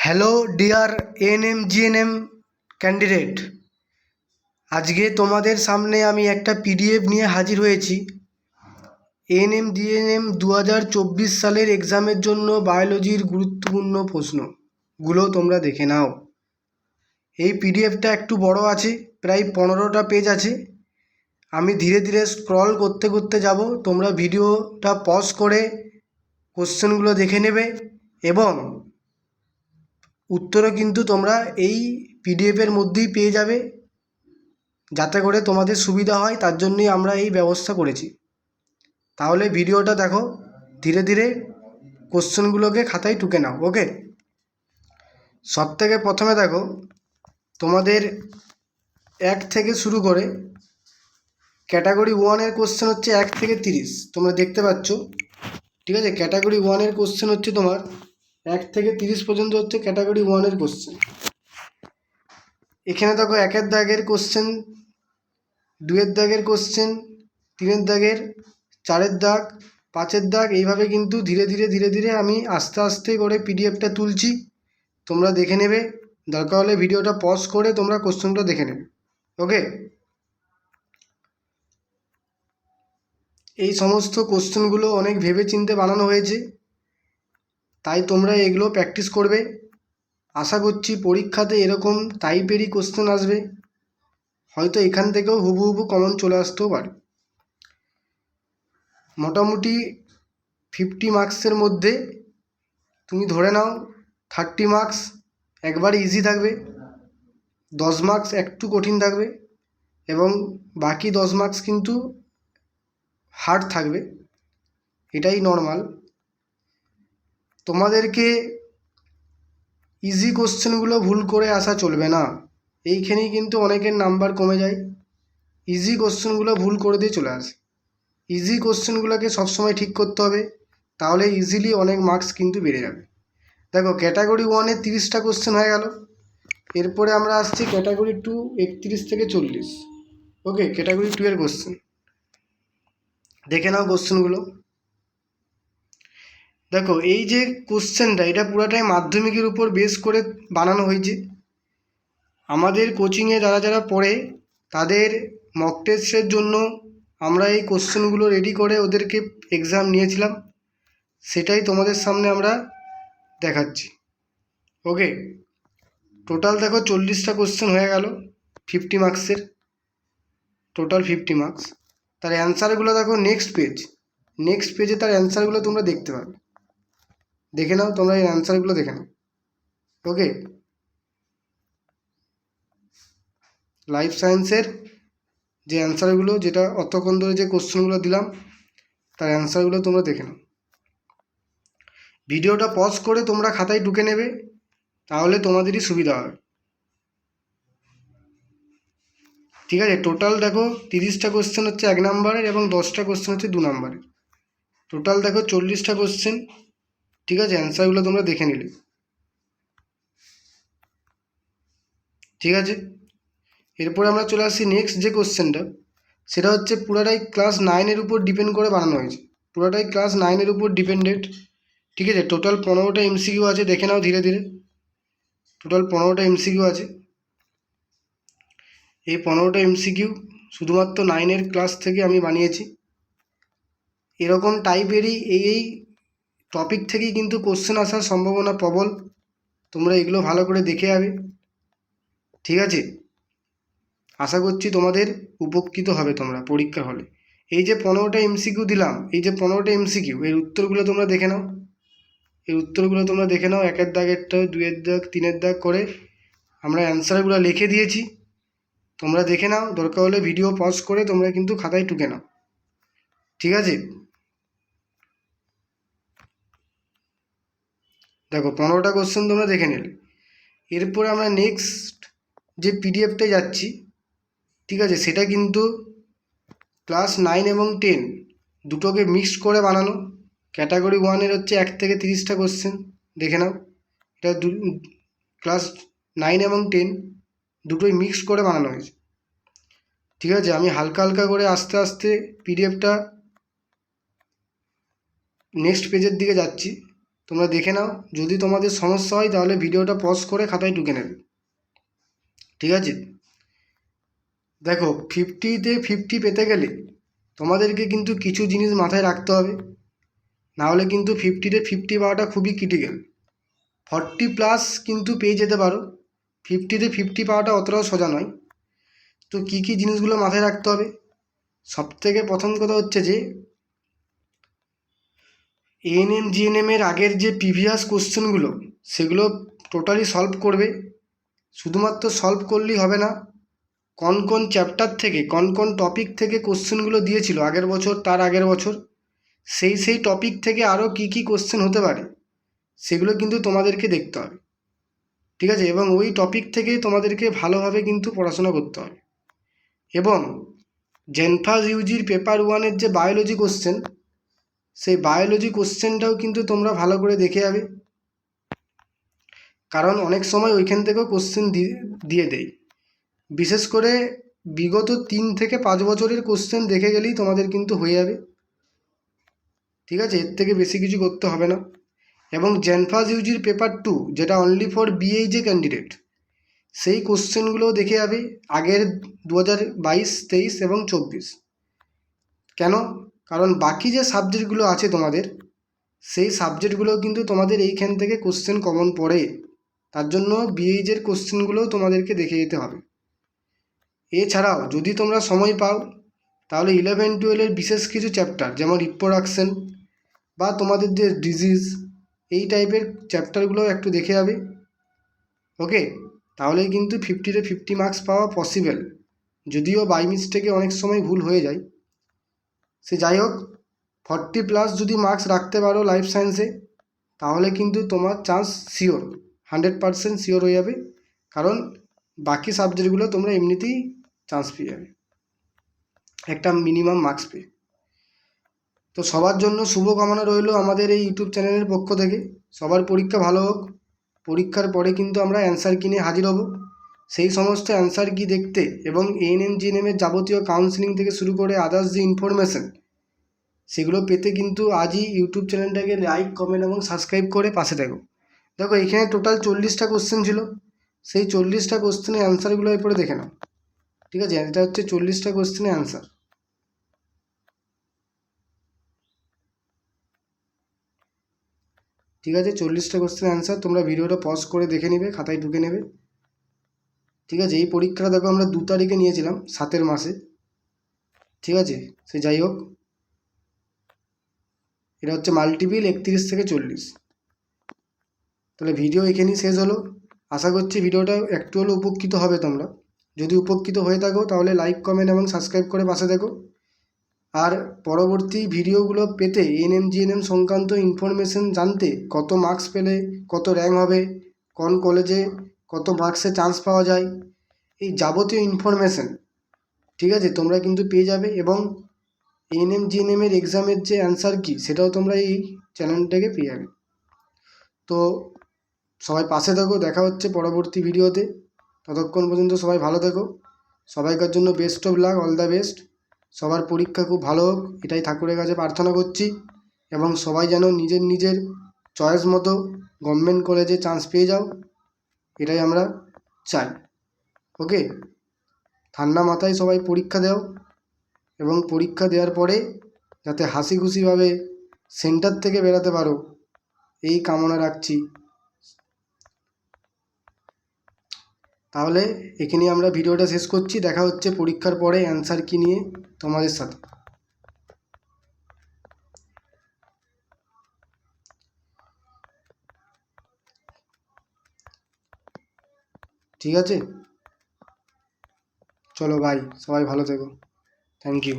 Hello dear ANM candidate, আজকে তোমাদের সামনে আমি একটা পিডিএফ নিয়ে হাজির হয়েছি। এএনএম 2024 সালের এক্সামের জন্য বায়োলজির গুরুত্বপূর্ণ প্রশ্নগুলো তোমরা দেখে নাও। এই পিডিএফটা একটু বড় আছে, প্রায় 15টা পেজ আছে। আমি ধীরে ধীরে স্ক্রল করতে করতে যাব, তোমরা ভিডিওটা পজ করে কোশ্চেনগুলো দেখে নেবে এবং উত্তরও কিন্তু তোমরা এই পিডিএফের মধ্যেই পেয়ে যাবে। যাতে করে তোমাদের সুবিধা হয় তার জন্যই আমরা এই ব্যবস্থা করেছি। তাহলে ভিডিওটা দেখো, ধীরে ধীরে কোশ্চেনগুলোকে খাতায় টুকে নাও। ওকে, সবথেকে প্রথমে দেখো, তোমাদের 1 থেকে শুরু করে ক্যাটাগরি 1-এর কোশ্চেন হচ্ছে 1 থেকে 30, তোমরা দেখতে পাচ্ছ। ঠিক আছে, ক্যাটাগরি 1-এর কোশ্চেন হচ্ছে তোমার 1 থেকে 30 পর্যন্ত হচ্ছে ক্যাটাগরি 1-এর কোশ্চেন। এখানে দেখো 1-এর দাগের কোশ্চেন, 2-এর দাগের কোশ্চেন, 3-এর দাগের, 4-এর দাগ, 5-এর দাগ, এইভাবে কিন্তু ধীরে ধীরে আমি আস্তে আস্তে করে পিডিএফটা তুলছি। তোমরা দেখে নেবে, দরকার হলে ভিডিওটা পজ করে তোমরা কোশ্চেনটা দেখে নেবে। ওকে, এই সমস্ত কোশ্চেনগুলো অনেক ভেবেচিন্তে বানানো হয়েছে, তাই তোমরা এগুলো প্র্যাকটিস করবে। আশা করছি পরীক্ষাতে এরকম টাইপেরই কোশ্চেন আসবে, হয়তো এখান থেকেও হুবহু কমন চলে আসতেও পারে। মোটামুটি 50 মার্কসের মধ্যে তুমি ধরে নাও 30 মার্কস একবারে ইজি থাকবে, 10 মার্কস একটু কঠিন থাকবে এবং বাকি 10 মার্কস কিন্তু হার্ড থাকবে। এটাই নর্মাল। তোমাদেরকে ইজি কোশ্চেনগুলো ভুল করে আসা চলবে না, এইখানেই কিন্তু অনেকের নাম্বার কমে যায়। ইজি কোশ্চেনগুলো ভুল করে দিয়ে চলে আসে। ইজি কোশ্চেনগুলোকে সবসময় ঠিক করতে হবে, তাহলে ইজিলি অনেক মার্কস কিন্তু বেড়ে যাবে। দেখো, ক্যাটাগরি 1-এ 30টা কোশ্চেন হয়ে গেল। এরপরে আমরা আসছি ক্যাটাগরি 2, 31 থেকে 40। ওকে, ক্যাটাগরি 2-এর কোশ্চেন দেখে নাও। কোশ্চেনগুলো দেখো, এই যে কোশ্চেনটা, এটা পুরাটাই মাধ্যমিকের উপর বেস করে বানানো হয়েছে। আমাদের কোচিংয়ে যারা যারা পড়ে তাদের মক টেস্টের জন্য আমরা এই কোশ্চেনগুলো রেডি করে ওদেরকে এক্সাম নিয়েছিলাম, সেটাই তোমাদের সামনে আমরা দেখাচ্ছি। ওকে, টোটাল দেখো 40টা কোশ্চেন হয়ে গেল, 50 মার্কসের, টোটাল 50 মার্কস। তার অ্যান্সারগুলো দেখো, নেক্সট পেজে তার অ্যান্সারগুলো তোমরা দেখতে পাবে। দেখে নাও, তোমরা এই অ্যান্সারগুলো দেখে নাও। ওকে, লাইফ সায়েন্সের যে অ্যান্সারগুলো, যেটা অতক্ষণ ধরে যে কোশ্চেনগুলো দিলাম তার অ্যান্সারগুলো তোমরা দেখে নাও। ভিডিওটা পজ করে তোমরা খাতায় ঢুকে নেবে, তাহলে তোমাদেরই সুবিধা হবে। ঠিক আছে, টোটাল দেখো 30টা কোশ্চেন হচ্ছে 1 নাম্বারের এবং 10টা কোশ্চেন হচ্ছে 2 নাম্বারের। টোটাল দেখো 40টা কোশ্চেন। ঠিক আছে, অ্যান্সারগুলো তোমরা দেখে নিলে। ঠিক আছে, এরপরে আমরা চলে আসছি নেক্সট যে কোশ্চেনটা, সেটা হচ্ছে পুরাটাই ক্লাস 9-এর উপর ডিপেন্ড করে বানানো হয়েছে, পুরাটাই ক্লাস 9-এর উপর ডিপেন্ডেড। ঠিক আছে, টোটাল 15টা এমসিকিউ আছে, দেখে নাও ধীরে ধীরে। টোটাল 15টা এমসিকিউ আছে। এই 15টা এমসিকিউ শুধুমাত্র 9-এর ক্লাস থেকে আমি বানিয়েছি। এরকম টাইপেরই এই টপিক থেকেই কিন্তু কোশ্চেন আসার সম্ভাবনা প্রবল। তোমরা এগুলো ভালো করে দেখে যাবে। ঠিক আছে, আশা করছি তোমাদের উপকৃত হবে তোমরা পরীক্ষা হলে। এই যে 15টা এমসিকিউ দিলাম, এই যে 15টা এমসিকিউ, এর উত্তরগুলো তোমরা দেখে নাও। এর উত্তরগুলো তোমরা দেখে নাও, 1-এর দাগেরটা, 2-এর দাগ, 3-এর দাগ করে আমরা অ্যান্সারগুলো লিখে দিয়েছি। তোমরা দেখে নাও, দরকার হলে ভিডিও পজ করে তোমরা কিন্তু খাতায় টুকে নাও। ঠিক আছে, দেখো 15টা কোশ্চেন তোমরা দেখে নিলে। এরপরে আমরা নেক্সট যে পিডিএফটা যাচ্ছি, ঠিক আছে, সেটা কিন্তু ক্লাস 9 এবং 10 দুটোকে মিক্সড করে বানানো। ক্যাটাগরি 1-এর হচ্ছে 1 থেকে 30টা কোশ্চেন, দেখে নাও। এটা ক্লাস 9 এবং 10 দুটোই মিক্সড করে বানানো হয়েছে। ঠিক আছে, আমি হালকা হালকা করে আস্তে আস্তে পিডিএফটা নেক্সট পেজের দিকে যাচ্ছি, তোমরা দেখে নাও, যদি তোমাদের সমস্যা হয় তাহলে ভিডিওটা পজ করে খাতায় টুকে নেবে, ঠিক আছে? দেখো, 50-তে 50 পেতে গেলে তোমাদেরকে কিন্তু কিছু জিনিস মাথায় রাখতে হবে, নাহলে কিন্তু 50-তে 50 পাওয়াটা খুবই ক্রিটিক্যাল। 40+ কিন্তু পেয়ে যেতে পারো, 50-তে 50 পাওয়াটা অতটাও সোজা নয়। তো কী কী জিনিসগুলো মাথায় রাখতে হবে? সবথেকে প্রথম কথা হচ্ছে যে এএনএম জিএনএমের আগের যে প্রিভিয়াস কোশ্চেনগুলো সেগুলো টোটালি সলভ করবে। শুধুমাত্র সলভ করলেই হবে না, কোন কোন চ্যাপ্টার থেকে কোন কোন টপিক থেকে কোশ্চেনগুলো দিয়েছিল আগের বছর, তার আগের বছর, সেই টপিক থেকে আরও কী কী কোশ্চেন হতে পারে সেগুলো কিন্তু তোমাদেরকে দেখতে হবে, ঠিক আছে? এবং ওই টপিক থেকেই তোমাদেরকে ভালোভাবে কিন্তু পড়াশোনা করতে হবে। এবং জেনফাস ইউজির পেপার 1-এর যে বায়োলজি কোশ্চেন, সেই বায়োলজি কোশ্চেনটাও কিন্তু তোমরা ভালো করে দেখে যাবে, কারণ অনেক সময় ওইখান থেকেও কোশ্চেন দিয়ে দেয়। বিশেষ করে বিগত 3 থেকে 5 বছরের কোশ্চেন দেখে গেলেই তোমাদের কিন্তু হয়ে যাবে, ঠিক আছে? এর থেকে বেশি কিছু করতে হবে না। এবং জেনফাস ইউজির পেপার 2, যেটা অনলি ফর বিএইচএ ক্যান্ডিডেট, সেই কোশ্চেনগুলোও দেখে যাবে আগের 2022, 23 এবং 24। কেন? কারণ বাকি যে সাবজেক্টগুলো আছে তোমাদের, সেই সাবজেক্টগুলোও কিন্তু তোমাদের এইখান থেকে কোশ্চেন কমন পড়ে, তার জন্য বিএইচের কোশ্চেনগুলোও তোমাদেরকে দেখে যেতে হবে। এছাড়াও যদি তোমরা সময় পাও তাহলে 11-12-এর বিশেষ কিছু চ্যাপ্টার, যেমন রিপ্রোডাকশন বা তোমাদের যে ডিজিজ, এই টাইপের চ্যাপ্টারগুলো একটু দেখে যাবে, ওকে? তাহলেই কিন্তু 50-তে 50 মার্কস পাওয়া পসিবল, যদিও বাই মিস্টেকে অনেক সময় ভুল হয়ে যায়। সে যাই হোক, 40+ যদি মার্কস রাখতে পারো লাইফ সায়েন্সে, তাহলে কিন্তু তোমার চান্স শিওর, 100% শিওর হয়ে যাবে, কারণ বাকি সাবজেক্টগুলো তোমরা এমনিতেই চান্স পেয়ে যাবে একটা মিনিমাম মার্কস পেয়ে। তো সবার জন্য শুভকামনা রইল আমাদের এই ইউটিউব চ্যানেলের পক্ষ থেকে। সবার পরীক্ষা ভালো হোক। পরীক্ষার পরে কিন্তু আমরা অ্যান্সার কি নিয়ে হাজির হব, সেই সমস্ত অ্যান্সার কি দেখতে এবং এএনএম জিএনএমের যাবতীয় কাউন্সিলিং থেকে শুরু করে আদার্স যে ইনফরমেশন, সেগুলো পেতে কিন্তু আজই ইউটিউব চ্যানেলটাকে লাইক, কমেন্ট এবং সাবস্ক্রাইব করে পাশে থাকো। দেখো, এখানে টোটাল 40টা কোশ্চেন ছিল, সেই 40টা কোশ্চেনের অ্যান্সারগুলো এরপরে দেখে নাও, ঠিক আছে? এটা হচ্ছে 40টা কোশ্চেনের অ্যান্সার, ঠিক আছে? 40টা কোশ্চেনের অ্যান্সার তোমরা ভিডিওটা পজ করে দেখে নেবে, খাতায় ঢুকে নেবে, ঠিক আছে? এই পরীক্ষাটা দেখো আমরা 2 তারিখে নিয়েছিলাম 7-এর মাসে, ঠিক আছে? সে যাই হোক, এটা হচ্ছে মাল্টিপিল 31 থেকে 40। তাহলে ভিডিও এখানেই শেষ হলো। আশা করছি ভিডিওটা একটু হলেও উপকৃত হবে তোমরা। যদি উপকৃত হয়ে থাকো তাহলে লাইক, কমেন্ট এবং সাবস্ক্রাইব করে পাশে দেখো। আর পরবর্তী ভিডিওগুলো পেতে এএনএম জিএনএম সংক্রান্ত ইনফরমেশন জানতে, কত মার্কস পেলে কত র্যাঙ্ক হবে, কোন কলেজে কত মার্কসে চান্স পাওয়া যায়, এই যাবতীয় ইনফরমেশন, ঠিক আছে, তোমরা কিন্তু পেয়ে যাবে। এবং এএনএম জিএনএমের এক্সামের যে অ্যান্সার কি, সেটাও তোমরা এই চ্যানেল থেকে পেয়ে যাবে। তো সবাই পাশে থাকো, দেখা হচ্ছে পরবর্তী ভিডিওতে। ততক্ষণ পর্যন্ত সবাই ভালো থেকো। সবাইকার জন্য best of luck, all the best. সবার পরীক্ষা খুব ভালো হোক, এটাই ঠাকুরের কাছে প্রার্থনা করছি। এবং সবাই যেন নিজের নিজের চয়েস মতো গভর্নমেন্ট কলেজে চান্স পেয়ে যাও, এটাই আমরা চাই, ওকে? ঠান্ডা মাথায় সবাই পরীক্ষা দাও, এবং পরীক্ষা দেওয়ার পরে যাতে হাসি খুশিভাবে সেন্টার থেকে বেরাতে পারো, এই কামনা রাখছি। তাহলে এখানেই আমরা ভিডিওটা শেষ করছি। দেখা হচ্ছে পরীক্ষার পরে অ্যান্সার কি নিয়ে তোমাদের সাথে। ঠিক আছে, চলো বাই, সবাই ভালো থেকো, থ্যাংক ইউ।